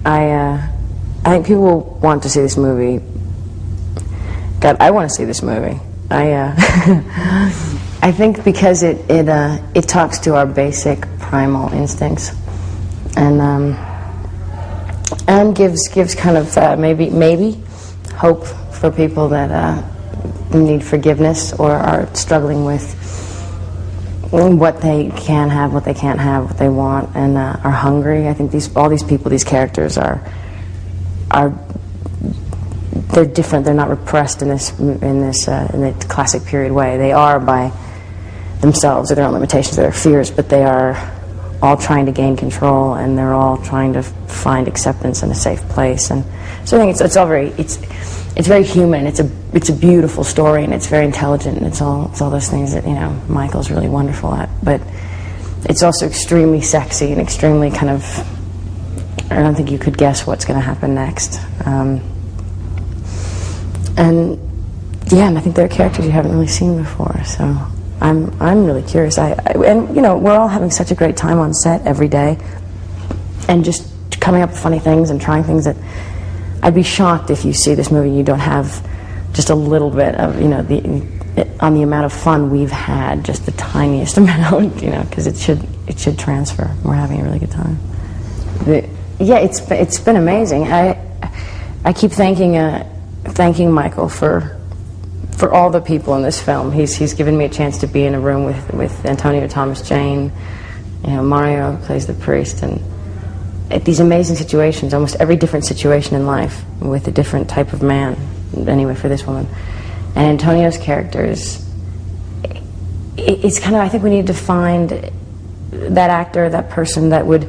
I think people want to see this movie. God, I want to see this movie. I think because it talks to our basic primal instincts, and gives kind of maybe hope for people that need forgiveness or are struggling with what they can have, what they can't have, what they want, and are hungry. I think all these people, these characters are they're different. They're not repressed in the classic period way. They are by themselves, or their own limitations, their fears, but they are all trying to gain control, and they're all trying to find acceptance in a safe place. And so I think it's all very very human. It's a beautiful story, and it's very intelligent, and it's all those things that Michael's really wonderful at. But it's also extremely sexy and extremely kind of, I don't think you could guess what's going to happen next. And I think there are characters you haven't really seen before, so I'm really curious. And we're all having such a great time on set every day, and just coming up with funny things and trying things that I'd be shocked if you see this movie and you don't have just a little bit of on the amount of fun we've had, just the tiniest amount, because it should transfer. We're having a really good time. It's been amazing. I keep thanking Michael for all the people in this film. He's given me a chance to be in a room with Antonio Thomas Jane. Mario plays the priest, and at these amazing situations, almost every different situation in life with a different type of man, anyway, for this woman. And Antonio's character it's kind of, I think we need to find that actor, that person that would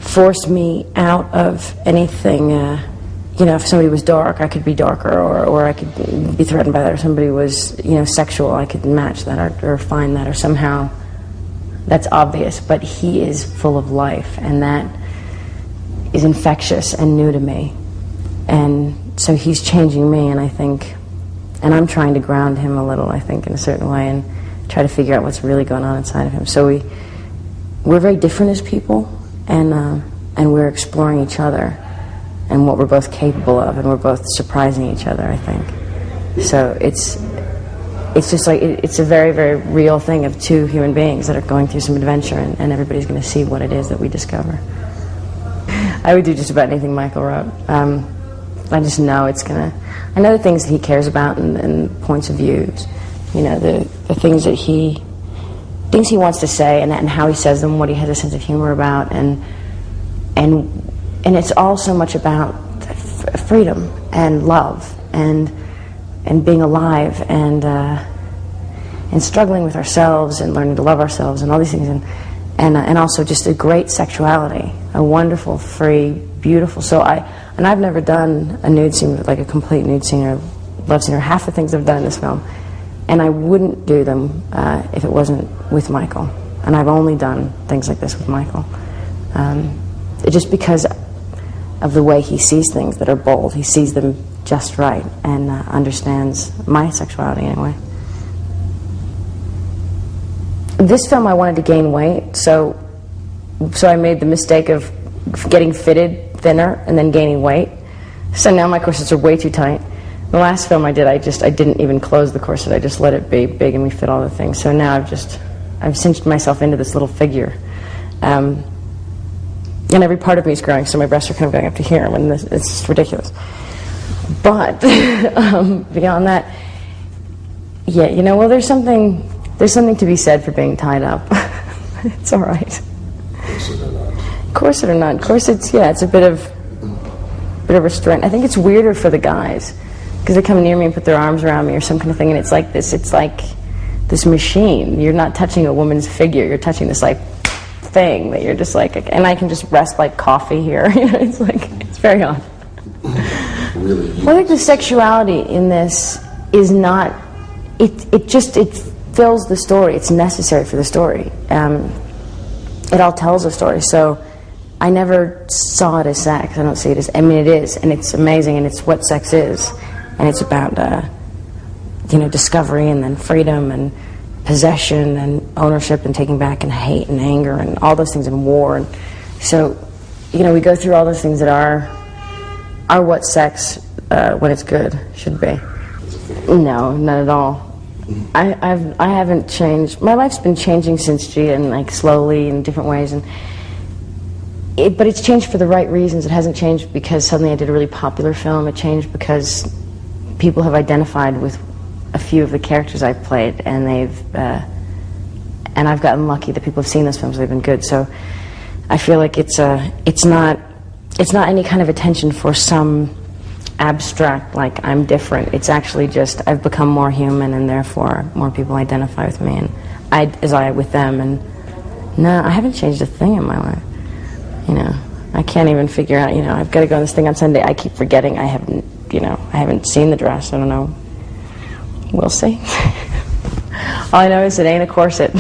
force me out of anything. If somebody was dark, I could be darker, or I could be threatened by that, or somebody was, sexual, I could match that, or find that, or somehow that's obvious. But he is full of life, and that is infectious and new to me. And so he's changing me, and I think, and I'm trying to ground him a little, I think, in a certain way, and try to figure out what's really going on inside of him. So we're very different as people, and we're exploring each other and what we're both capable of, and we're both surprising each other, I think. So it's just like, it's a very, very real thing of two human beings that are going through some adventure, and everybody's going to see what it is that we discover. I would do just about anything Michael wrote. I just know I know the things that he cares about, and points of views, the things that he wants to say, and how he says them, what he has a sense of humor about, and it's all so much about freedom and love and being alive and struggling with ourselves and learning to love ourselves and all these things, and also just a great sexuality, a wonderful, free, beautiful. So I've never done a nude scene, like a complete nude scene or love scene, or half the things I've done in this film, and I wouldn't do them if it wasn't with Michael. And I've only done things like this with Michael, just because of the way he sees things that are bold. He sees them just right, and understands my sexuality anyway. This film, I wanted to gain weight, so I made the mistake of getting fitted thinner and then gaining weight. So now my corsets are way too tight. The last film I did, I didn't even close the corset. I just let it be big, and we fit all the things. So now I've cinched myself into this little figure. And every part of me is growing, so my breasts are kind of going up to here, and it's ridiculous. But beyond that, well, there's something to be said for being tied up. It's all right. Corset or not. Corsets, it's a bit of restraint. I think it's weirder for the guys, because they come near me and put their arms around me or some kind of thing, and it's like this machine. You're not touching a woman's figure. You're touching this thing that you're just and I can just rest like coffee here. It's very odd. Really? Well, I think the sexuality in this is not. It fills the story. It's necessary for the story. It all tells a story. So I never saw it as sex. I don't see it as. I mean, it is, and it's amazing, and it's what sex is, and it's about discovery, and then freedom, and possession, and ownership, and taking back, and hate, and anger, and all those things, and war, and so you know, we go through all those things that are what sex, when it's good, should be. No, not at all. I haven't changed. My life's been changing since Gia, and like slowly in different ways, but it's changed for the right reasons. It hasn't changed because suddenly I did a really popular film. It changed because people have identified with a few of the characters I've played, and and I've gotten lucky that people have seen those films. They've been good. So I feel like it's not any kind of attention for some abstract, like, I'm different. It's actually just I've become more human, and therefore more people identify with me, and I with them. And no, I haven't changed a thing in my life. You know, I can't even figure out, you know, I've got to go on this thing on Sunday. I keep forgetting I haven't seen the dress. I don't know. We'll see. All I know is it ain't a corset.